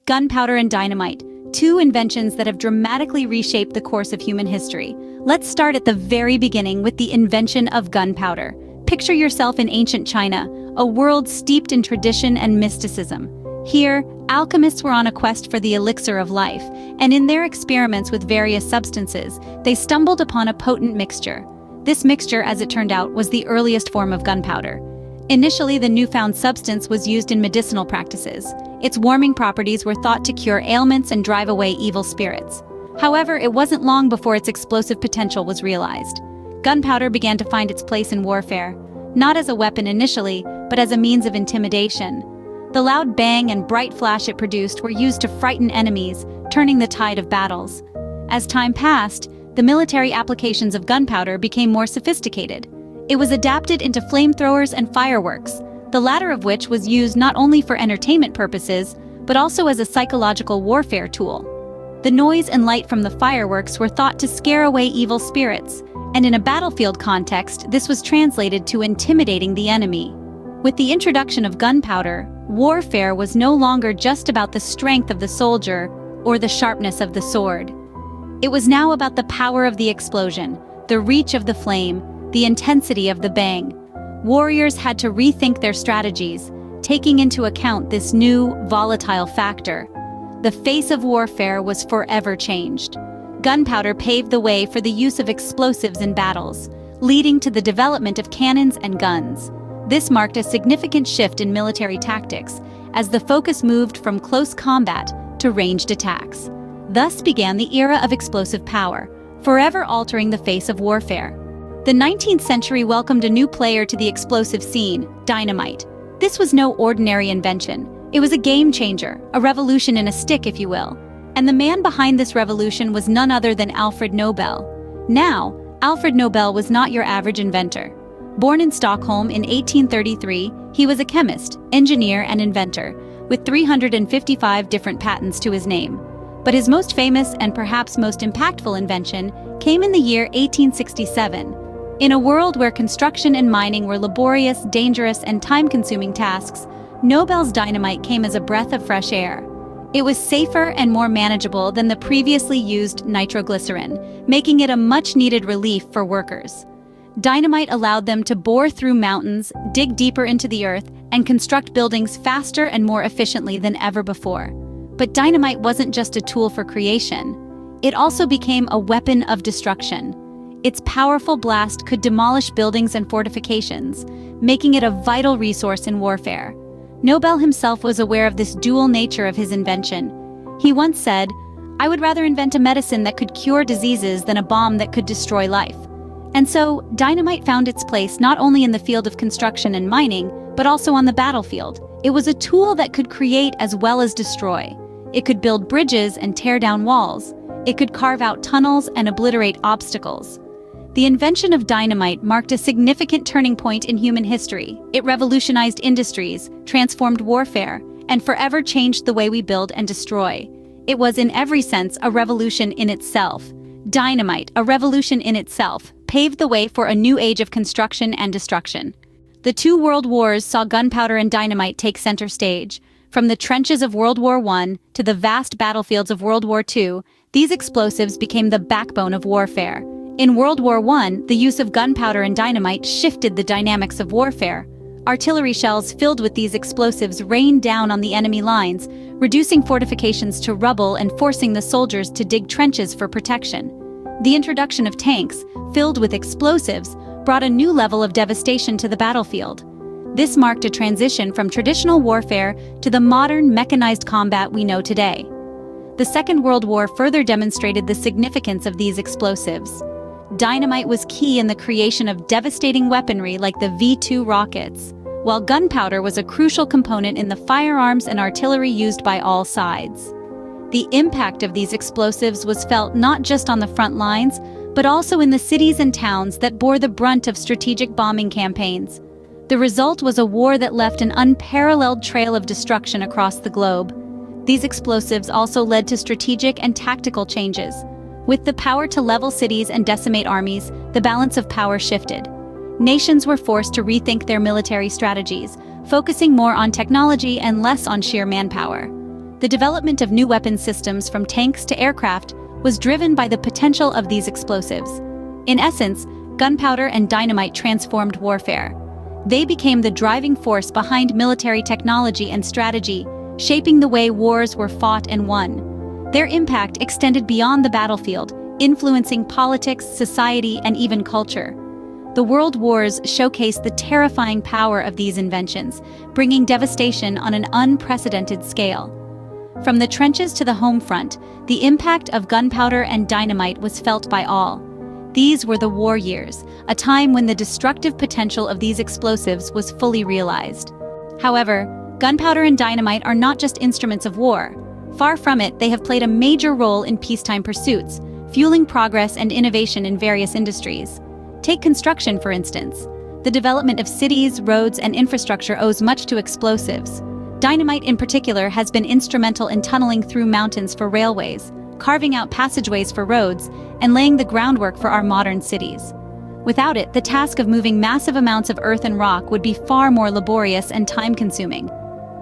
Gunpowder and dynamite, two inventions that have dramatically reshaped the course of human history. Let's start at the very beginning with the invention of gunpowder. Picture yourself in ancient China, a world steeped in tradition and mysticism. Here, alchemists were on a quest for the elixir of life, and in their experiments with various substances, they stumbled upon a potent mixture. This mixture, as it turned out, was the earliest form of gunpowder. Initially, the newfound substance was used in medicinal practices. Its warming properties were thought to cure ailments and drive away evil spirits. However, it wasn't long before its explosive potential was realized. Gunpowder began to find its place in warfare, not as a weapon initially, but as a means of intimidation. The loud bang and bright flash it produced were used to frighten enemies, turning the tide of battles. As time passed, the military applications of gunpowder became more sophisticated. It was adapted into flamethrowers and fireworks, the latter of which was used not only for entertainment purposes, but also as a psychological warfare tool. The noise and light from the fireworks were thought to scare away evil spirits, and in a battlefield context, this was translated to intimidating the enemy. With the introduction of gunpowder, warfare was no longer just about the strength of the soldier or the sharpness of the sword. It was now about the power of the explosion, the reach of the flame, the intensity of the bang. Warriors had to rethink their strategies, taking into account this new, volatile factor. The face of warfare was forever changed. Gunpowder paved the way for the use of explosives in battles, leading to the development of cannons and guns. This marked a significant shift in military tactics, as the focus moved from close combat to ranged attacks. Thus began the era of explosive power, forever altering the face of warfare. The 19th century welcomed a new player to the explosive scene, dynamite. This was no ordinary invention. It was a game changer, a revolution in a stick, if you will. And the man behind this revolution was none other than Alfred Nobel. Now, Alfred Nobel was not your average inventor. Born in Stockholm in 1833, he was a chemist, engineer, and inventor, with 355 different patents to his name. But his most famous and perhaps most impactful invention came in the year 1867. In a world where construction and mining were laborious, dangerous, and time-consuming tasks, Nobel's dynamite came as a breath of fresh air. It was safer and more manageable than the previously used nitroglycerin, making it a much-needed relief for workers. Dynamite allowed them to bore through mountains, dig deeper into the earth, and construct buildings faster and more efficiently than ever before. But dynamite wasn't just a tool for creation. It also became a weapon of destruction. Its powerful blast could demolish buildings and fortifications, making it a vital resource in warfare. Nobel himself was aware of this dual nature of his invention. He once said, "I would rather invent a medicine that could cure diseases than a bomb that could destroy life." And so, dynamite found its place not only in the field of construction and mining, but also on the battlefield. It was a tool that could create as well as destroy. It could build bridges and tear down walls. It could carve out tunnels and obliterate obstacles. The invention of dynamite marked a significant turning point in human history. It revolutionized industries, transformed warfare, and forever changed the way we build and destroy. It was in every sense a revolution in itself. Dynamite, a revolution in itself, paved the way for a new age of construction and destruction. The two world wars saw gunpowder and dynamite take center stage. From the trenches of World War I to the vast battlefields of World War II, these explosives became the backbone of warfare. In World War I, the use of gunpowder and dynamite shifted the dynamics of warfare. Artillery shells filled with these explosives rained down on the enemy lines, reducing fortifications to rubble and forcing the soldiers to dig trenches for protection. The introduction of tanks, filled with explosives, brought a new level of devastation to the battlefield. This marked a transition from traditional warfare to the modern mechanized combat we know today. The Second World War further demonstrated the significance of these explosives. Dynamite was key in the creation of devastating weaponry like the V-2 rockets, while gunpowder was a crucial component in the firearms and artillery used by all sides. The impact of these explosives was felt not just on the front lines, but also in the cities and towns that bore the brunt of strategic bombing campaigns. The result was a war that left an unparalleled trail of destruction across the globe. These explosives also led to strategic and tactical changes. With the power to level cities and decimate armies, the balance of power shifted. Nations were forced to rethink their military strategies, focusing more on technology and less on sheer manpower. The development of new weapon systems from tanks to aircraft was driven by the potential of these explosives. In essence, gunpowder and dynamite transformed warfare. They became the driving force behind military technology and strategy, shaping the way wars were fought and won. Their impact extended beyond the battlefield, influencing politics, society, and even culture. The World Wars showcased the terrifying power of these inventions, bringing devastation on an unprecedented scale. From the trenches to the home front, the impact of gunpowder and dynamite was felt by all. These were the war years, a time when the destructive potential of these explosives was fully realized. However, gunpowder and dynamite are not just instruments of war. Far from it, they have played a major role in peacetime pursuits, fueling progress and innovation in various industries. Take construction, for instance. The development of cities, roads, and infrastructure owes much to explosives. Dynamite in particular has been instrumental in tunneling through mountains for railways, carving out passageways for roads, and laying the groundwork for our modern cities. Without it, the task of moving massive amounts of earth and rock would be far more laborious and time-consuming.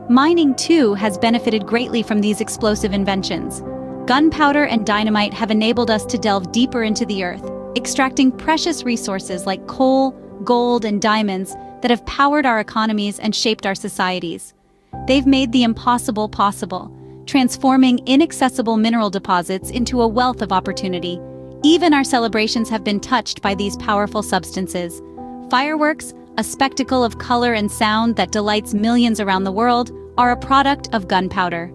Mining, too, has benefited greatly from these explosive inventions. Gunpowder and dynamite have enabled us to delve deeper into the earth, extracting precious resources like coal, gold, and diamonds that have powered our economies and shaped our societies. They've made the impossible possible, transforming inaccessible mineral deposits into a wealth of opportunity. Even our celebrations have been touched by these powerful substances. Fireworks, a spectacle of color and sound that delights millions around the world, are a product of gunpowder.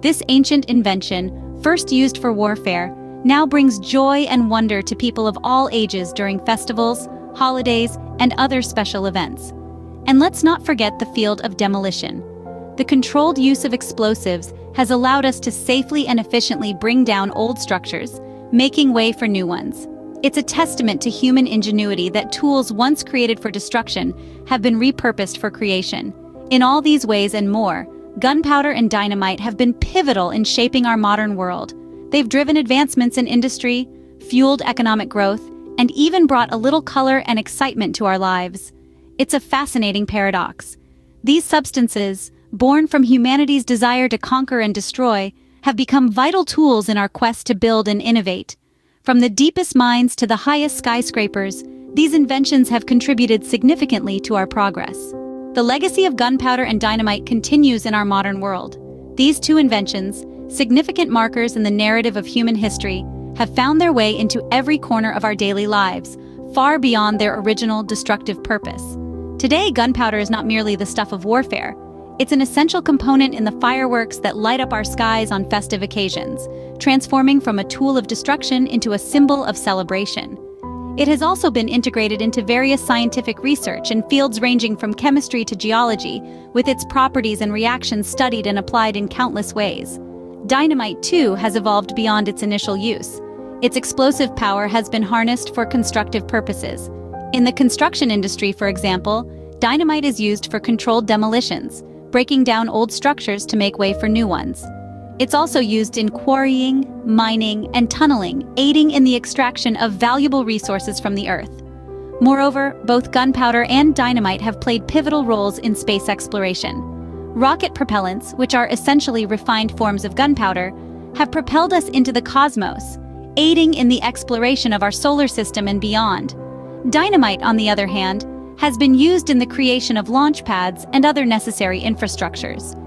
This ancient invention, first used for warfare, now brings joy and wonder to people of all ages during festivals, holidays, and other special events. And let's not forget the field of demolition. The controlled use of explosives has allowed us to safely and efficiently bring down old structures, making way for new ones. It's a testament to human ingenuity that tools once created for destruction have been repurposed for creation. In all these ways and more, gunpowder and dynamite have been pivotal in shaping our modern world. They've driven advancements in industry, fueled economic growth, and even brought a little color and excitement to our lives. It's a fascinating paradox. These substances, born from humanity's desire to conquer and destroy, have become vital tools in our quest to build and innovate. From the deepest mines to the highest skyscrapers, these inventions have contributed significantly to our progress. The legacy of gunpowder and dynamite continues in our modern world. These two inventions, significant markers in the narrative of human history, have found their way into every corner of our daily lives, far beyond their original destructive purpose. Today, gunpowder is not merely the stuff of warfare. It's an essential component in the fireworks that light up our skies on festive occasions, transforming from a tool of destruction into a symbol of celebration. It has also been integrated into various scientific research in fields ranging from chemistry to geology, with its properties and reactions studied and applied in countless ways. Dynamite, too, has evolved beyond its initial use. Its explosive power has been harnessed for constructive purposes. In the construction industry, for example, dynamite is used for controlled demolitions, breaking down old structures to make way for new ones. It's also used in quarrying, mining, and tunneling, aiding in the extraction of valuable resources from the earth. Moreover, both gunpowder and dynamite have played pivotal roles in space exploration. Rocket propellants, which are essentially refined forms of gunpowder, have propelled us into the cosmos, aiding in the exploration of our solar system and beyond. Dynamite, on the other hand, has been used in the creation of launch pads and other necessary infrastructures.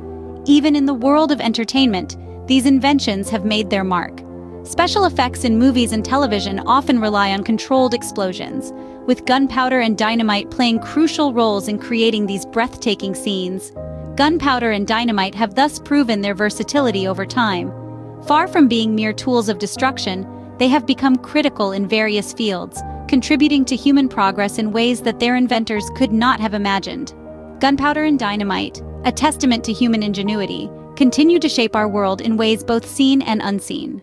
Even in the world of entertainment, these inventions have made their mark. Special effects in movies and television often rely on controlled explosions, with gunpowder and dynamite playing crucial roles in creating these breathtaking scenes. Gunpowder and dynamite have thus proven their versatility over time. Far from being mere tools of destruction, they have become critical in various fields, contributing to human progress in ways that their inventors could not have imagined. Gunpowder and dynamite, a testament to human ingenuity, continue to shape our world in ways both seen and unseen.